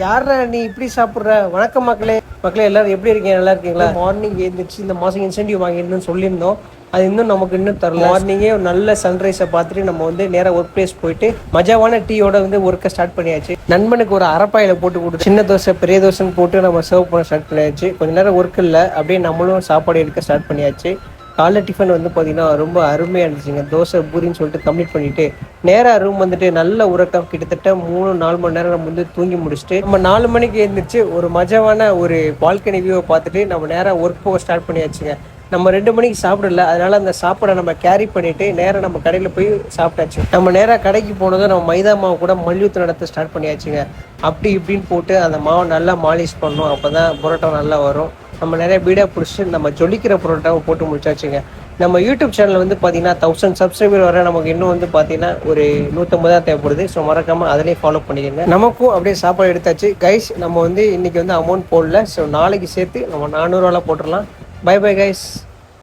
யாரா நீ இப்படி சாப்பிட்ற? வணக்கம் மக்களே. எல்லாரும் எப்படி இருக்கீங்க? நல்லா இருக்கீங்களா? மார்னிங் எழுந்திரிச்சு இந்த மாதம் இன்சென்டிவ் வாங்கிடணும்னு சொல்லியிருந்தோம். அது நமக்கு இன்னும் தரல. மார்னிங்கே ஒரு நல்ல சன்ரைஸை பார்த்துட்டு நம்ம நேராக ஒர்க் பிளேஸ் போயிட்டு மஜாவான டீயோட ஒர்க்கை ஸ்டார்ட் பண்ணியாச்சு. நண்பனுக்கு ஒரு அரைப்பாயில போட்டு கொடுத்து சின்ன தோசை பெரிய தோசைன்னு போட்டு நம்ம சர்வ் பண்ண ஸ்டார்ட் பண்ணியாச்சு. கொஞ்ச நேரம் ஒர்க் இல்லை, அப்படியே நம்மளும் சாப்பாடு எடுக்க ஸ்டார்ட் பண்ணியாச்சு. காலைல டிஃபன் பார்த்தீங்கன்னா ரொம்ப அருமையாக இருந்துச்சுங்க. தோசை பூரின்னு சொல்லிட்டு கம்ப்ளீட் பண்ணிவிட்டு நேராக ரூம் வந்துட்டு நல்ல உறக்கம், கிட்டத்தட்ட 3-4 மணி நேரம் நம்ம தூங்கி முடிச்சுட்டு நம்ம 4 மணிக்கு எழுந்திரிச்சு ஒரு மஜாவான ஒரு பால்கனி வியூவை பார்த்துட்டு நம்ம நேராக ஒர்க் போக ஸ்டார்ட் பண்ணியாச்சுங்க. நம்ம 2 மணிக்கு சாப்பிடல, அதனால அந்த சாப்பாடை நம்ம கேரி பண்ணிட்டு நேராக நம்ம கடையில் போய் சாப்பிட்டாச்சு. நம்ம நேராக கடைக்கு போனதும் நம்ம மைதா மாவு கூட மல்யுத்தம் நடத்த ஸ்டார்ட் பண்ணியாச்சுங்க. அப்படி இப்படின்னு போட்டு அந்த மாவை நல்லா மாலிஷ் பண்ணணும், அப்போ தான் புரோட்டா நல்லா வரும். நம்ம நிறைய வீடியோ பிடிச்சி நம்ம ஜொலிக்கிற புரோட்டாவை போட்டு முடிச்சாச்சுங்க. நம்ம யூடியூப் சேனல் பார்த்தீங்கன்னா 1000 சப்ஸ்கிரைபர் வர நமக்கு இன்னும் பார்த்தீங்கன்னா ஒரு 150 தான் தேவைப்படுது. ஸோ மறக்காமல் அதிலே ஃபாலோ பண்ணிக்கோங்க. நமக்கும் அப்படியே சாப்பாடு எடுத்தாச்சு கைஸ். நம்ம இன்னைக்கு அமௌண்ட் போடல. ஸோ நாளைக்கு சேர்த்து நம்ம 400 போட்டுடலாம். Bye bye guys.